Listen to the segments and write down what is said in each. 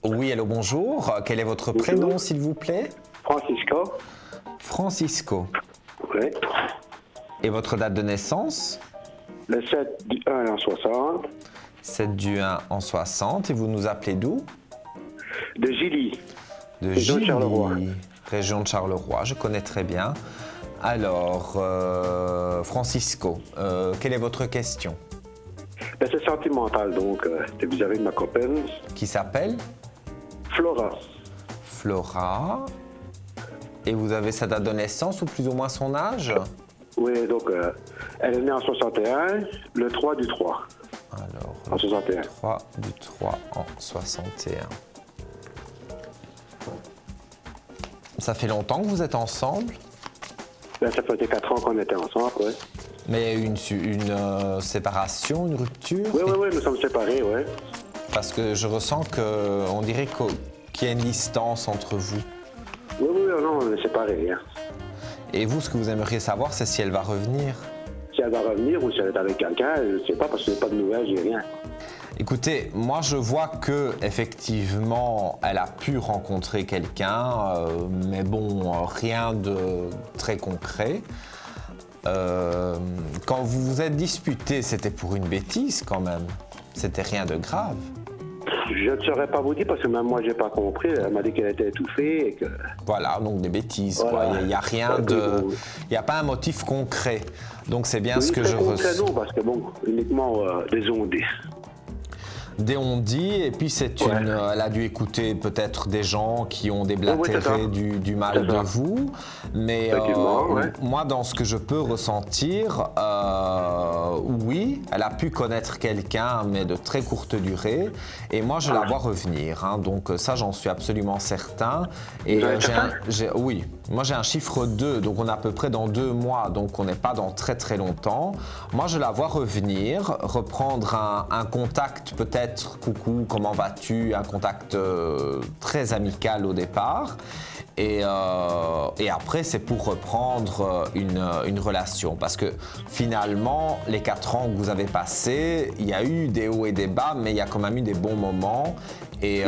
Oui, allô, bonjour. Quel est votre Bonjour. prénom, s'il vous plaît? Francisco. Francisco. Oui. Et votre date de naissance? Le 7 du 1 en 60. 7 du 1 en 60. Et vous nous appelez d'où? De Gilly. De Région de Gilly, Charleroi. région de Charleroi. Je connais très bien. Alors, Francisco, quelle est votre question? Ben, c'est sentimental, donc c'est vis-à-vis de ma copine, Qui s'appelle Flora. Flora. Et vous avez sa date de naissance ou plus ou moins son âge? Oui, donc elle est née en 61, le 3 du 3 Alors, en 61. 3 du 3 en 61. Ça fait longtemps que vous êtes ensemble? Ben, ça faisait 4 ans qu'on était ensemble, oui. Mais une séparation, une rupture? Oui, nous sommes séparés, oui. Parce que je ressens qu'on dirait qu'il y a une distance entre vous. Oui, non, on est séparés. Hein. Et vous, ce que vous aimeriez savoir, c'est si elle va revenir. Si elle va revenir ou si elle est avec quelqu'un, je ne sais pas, parce que je n'ai pas de nouvelles, j'ai rien. Écoutez, moi je vois que effectivement, elle a pu rencontrer quelqu'un, mais bon, rien de très concret. Quand vous vous êtes disputé, c'était pour une bêtise quand même. C'était rien de grave. Je ne saurais pas vous dire, parce que même moi, je n'ai pas compris. Elle m'a dit qu'elle était étouffée et que... Voilà, donc des bêtises. Voilà. Il n'y a rien de, il n'y a pas un motif concret. Donc c'est bien Oui, ce que très je concret, ressens. non, parce que bon, uniquement des ondées. Des on-dit, et puis c'est Ouais. elle a dû écouter peut-être des gens qui ont c'est déblatéré ça. du mal C'est de ça. vous, mais Effectivement, ouais. moi dans ce que je peux ressentir, oui, elle a pu connaître quelqu'un, mais de très courte durée, et moi je la vois revenir, hein, donc ça j'en suis absolument certain, et Vous êtes certain? oui, moi j'ai un chiffre 2, donc on est à peu près dans 2 mois, donc on n'est pas dans très très longtemps. Moi je la vois revenir, reprendre un contact peut-être, coucou, comment vas-tu, un contact très amical au départ. Et après, c'est pour reprendre une relation. Parce que finalement, les 4 ans que vous avez passés, il y a eu des hauts et des bas, mais il y a quand même eu des bons moments. Et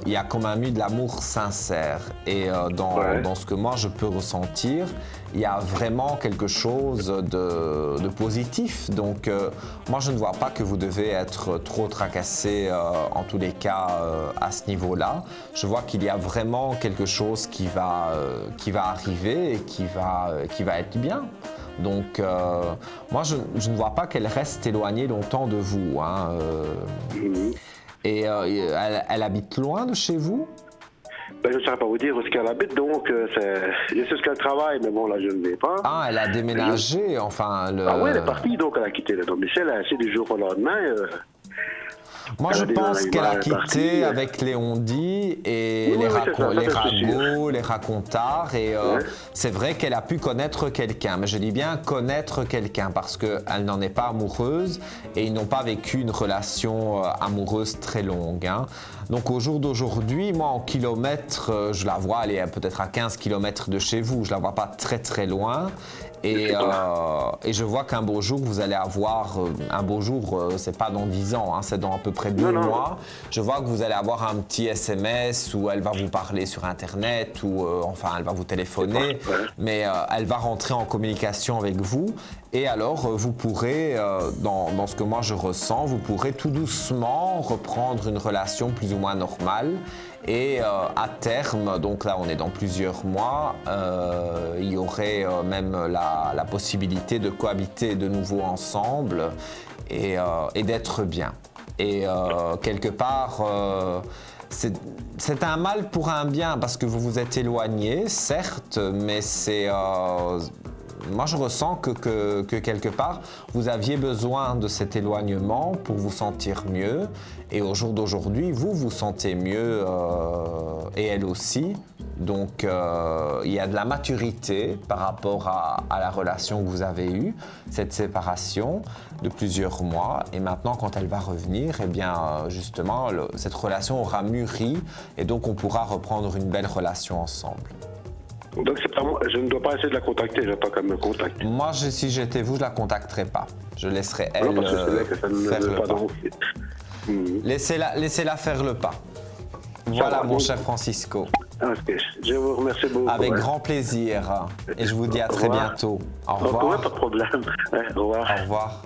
il y a quand même eu de l'amour sincère. Et dans ce que moi je peux ressentir, il y a vraiment quelque chose de positif. Donc moi je ne vois pas que vous devez être trop tracassé en tous les cas à ce niveau-là. Je vois qu'il y a vraiment quelque chose qui va arriver et qui va être bien. Donc moi je ne vois pas qu'elle reste éloignée longtemps de vous, hein, Et elle habite loin de chez vous? Ben, je ne saurais pas vous dire où est-ce qu'elle habite, donc je sais ce qu'elle travaille, mais bon, là, je ne vais pas. Ah, elle a déménagé, enfin... Ah oui, elle est partie, donc elle a quitté le domicile, ainsi du jour au lendemain. Moi, elle je a dit, pense elle qu'elle a est quitté partie, avec les on-dit et Oui, les, oui, c'est ça, ça, les c'est sûr. ragots, les racontards. Et Ouais. c'est vrai qu'elle a pu connaître quelqu'un. Mais je dis bien connaître quelqu'un parce qu'elle n'en est pas amoureuse et ils n'ont pas vécu une relation amoureuse très longue, hein. Donc au jour d'aujourd'hui, moi en kilomètres, je la vois, elle est peut-être à 15 kilomètres de chez vous. Je la vois pas très très loin. Et je vois qu'un beau jour, vous allez avoir, un beau jour, c'est pas dans 10 ans, hein, c'est dans à peu près 2 Non, non. mois. Je vois que vous allez avoir un petit SMS où elle va vous parler sur Internet ou enfin elle va vous téléphoner, Ouais. mais elle va rentrer en communication avec vous. Et alors, vous pourrez, dans ce que moi je ressens, vous pourrez tout doucement reprendre une relation plus ou moins normale. Et à terme, donc là on est dans plusieurs mois, il y aurait même la possibilité de cohabiter de nouveau ensemble et d'être bien. Et quelque part, c'est un mal pour un bien parce que vous vous êtes éloigné, certes, mais c'est... moi, je ressens que quelque part, vous aviez besoin de cet éloignement pour vous sentir mieux. Et au jour d'aujourd'hui, vous vous sentez mieux et elle aussi. Donc, il y a de la maturité par rapport à la relation que vous avez eue, cette séparation de plusieurs mois. Et maintenant, quand elle va revenir, eh bien, justement, cette relation aura mûri et donc on pourra reprendre une belle relation ensemble. Donc c'est pas moi, je ne dois pas essayer de la contacter, j'attends qu'elle me contacte. Moi, si j'étais vous, je la contacterais pas. Je laisserais elle Non, parce que c'est vrai que ça ne faire veut le pas pas. donc. Laissez-la faire le pas. Voilà, va, mon donc- cher Francisco. Ok, je vous remercie beaucoup. Avec ouais. grand plaisir. Et je vous dis à Au très revoir. bientôt. Au Ok, ouais, revoir. pas de problème. Ouais, au revoir. Au revoir.